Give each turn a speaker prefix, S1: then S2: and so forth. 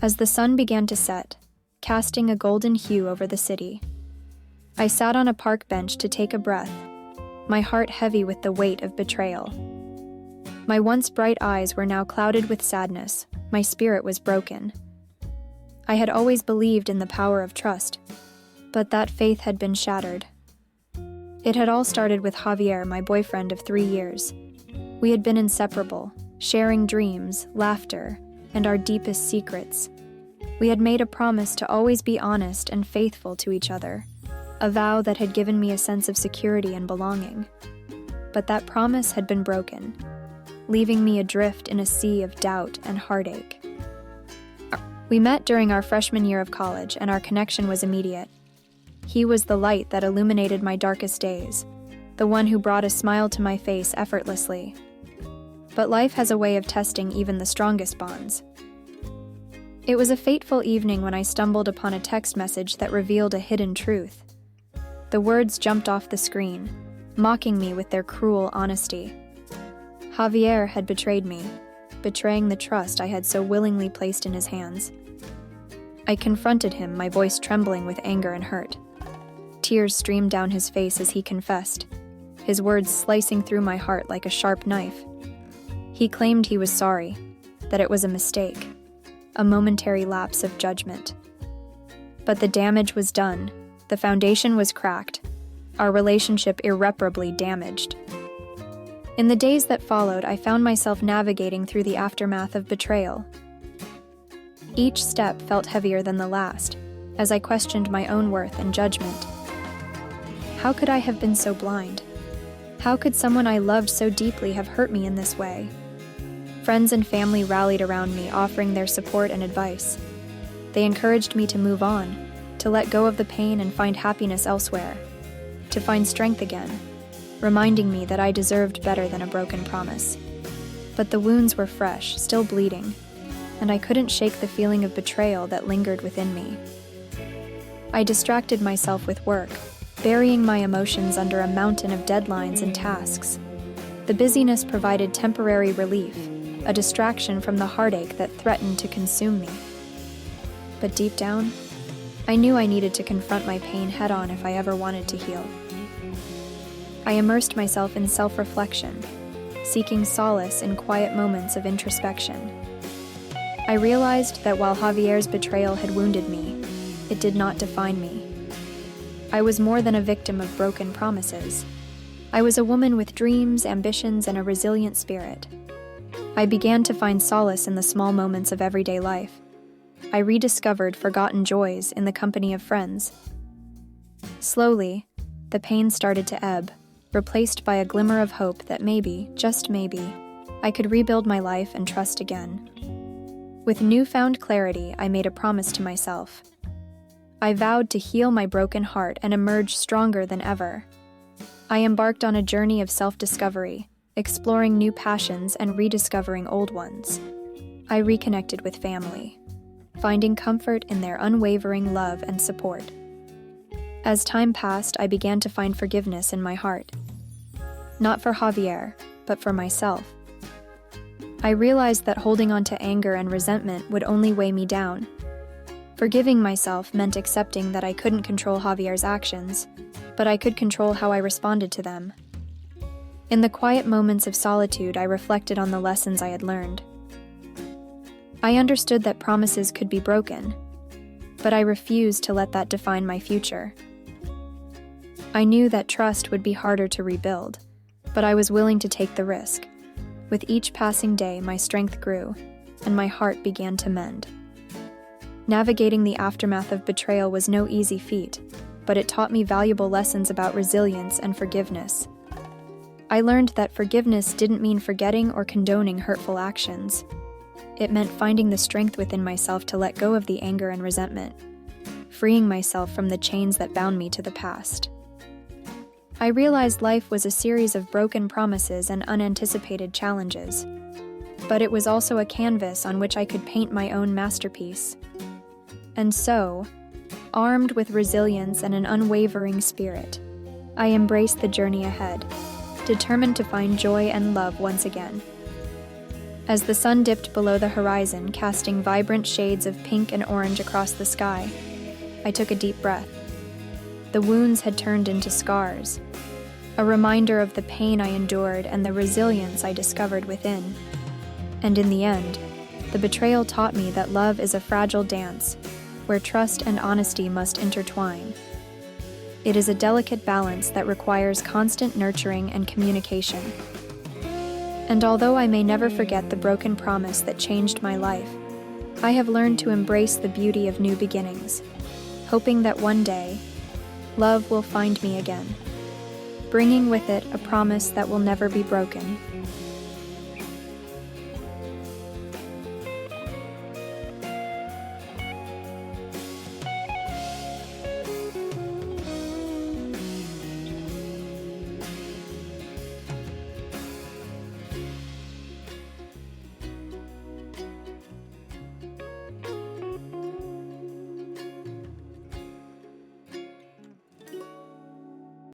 S1: As the sun began to set, casting a golden hue over the city, I sat on a park bench to take a breath, my heart heavy with the weight of betrayal. My once bright eyes were now clouded with sadness, my spirit was broken. I had always believed in the power of trust, but that faith had been shattered. It had all started with Javier, my boyfriend of 3 years. We had been inseparable, sharing dreams, laughter, and our deepest secrets. We had made a promise to always be honest and faithful to each other, a vow that had given me a sense of security and belonging. But that promise had been broken, leaving me adrift in a sea of doubt and heartache. We met during our freshman year of college, and our connection was immediate. He was the light that illuminated my darkest days, the one who brought a smile to my face effortlessly. But life has a way of testing even the strongest bonds. It was a fateful evening when I stumbled upon a text message that revealed a hidden truth. The words jumped off the screen, mocking me with their cruel honesty. Javier had betrayed me, betraying the trust I had so willingly placed in his hands. I confronted him, my voice trembling with anger and hurt. Tears streamed down his face as he confessed, his words slicing through my heart like a sharp knife. He claimed he was sorry, that it was a mistake, a momentary lapse of judgment. But the damage was done, the foundation was cracked, our relationship irreparably damaged. In the days that followed, I found myself navigating through the aftermath of betrayal. Each step felt heavier than the last, as I questioned my own worth and judgment. How could I have been so blind? How could someone I loved so deeply have hurt me in this way? Friends and family rallied around me, offering their support and advice. They encouraged me to move on, to let go of the pain and find happiness elsewhere, to find strength again, reminding me that I deserved better than a broken promise. But the wounds were fresh, still bleeding, and I couldn't shake the feeling of betrayal that lingered within me. I distracted myself with work, burying my emotions under a mountain of deadlines and tasks. The busyness provided temporary relief, a distraction from the heartache that threatened to consume me. But deep down, I knew I needed to confront my pain head-on if I ever wanted to heal. I immersed myself in self-reflection, seeking solace in quiet moments of introspection. I realized that while Javier's betrayal had wounded me, it did not define me. I was more than a victim of broken promises. I was a woman with dreams, ambitions, and a resilient spirit. I began to find solace in the small moments of everyday life. I rediscovered forgotten joys in the company of friends. Slowly, the pain started to ebb, replaced by a glimmer of hope that maybe, just maybe, I could rebuild my life and trust again. With newfound clarity, I made a promise to myself. I vowed to heal my broken heart and emerge stronger than ever. I embarked on a journey of self-discovery, exploring new passions and rediscovering old ones. I reconnected with family, finding comfort in their unwavering love and support. As time passed, I began to find forgiveness in my heart. Not for Javier, but for myself. I realized that holding on to anger and resentment would only weigh me down. Forgiving myself meant accepting that I couldn't control Javier's actions, but I could control how I responded to them. In the quiet moments of solitude, I reflected on the lessons I had learned. I understood that promises could be broken, but I refused to let that define my future. I knew that trust would be harder to rebuild, but I was willing to take the risk. With each passing day, my strength grew, and my heart began to mend. Navigating the aftermath of betrayal was no easy feat, but it taught me valuable lessons about resilience and forgiveness. I learned that forgiveness didn't mean forgetting or condoning hurtful actions. It meant finding the strength within myself to let go of the anger and resentment, freeing myself from the chains that bound me to the past. I realized life was a series of broken promises and unanticipated challenges, but it was also a canvas on which I could paint my own masterpiece. And so, armed with resilience and an unwavering spirit, I embraced the journey ahead, determined to find joy and love once again. As the sun dipped below the horizon, casting vibrant shades of pink and orange across the sky, I took a deep breath. The wounds had turned into scars, a reminder of the pain I endured and the resilience I discovered within. And in the end, the betrayal taught me that love is a fragile dance, where trust and honesty must intertwine. It is a delicate balance that requires constant nurturing and communication. And although I may never forget the broken promise that changed my life, I have learned to embrace the beauty of new beginnings, hoping that one day, love will find me again, bringing with it a promise that will never be broken.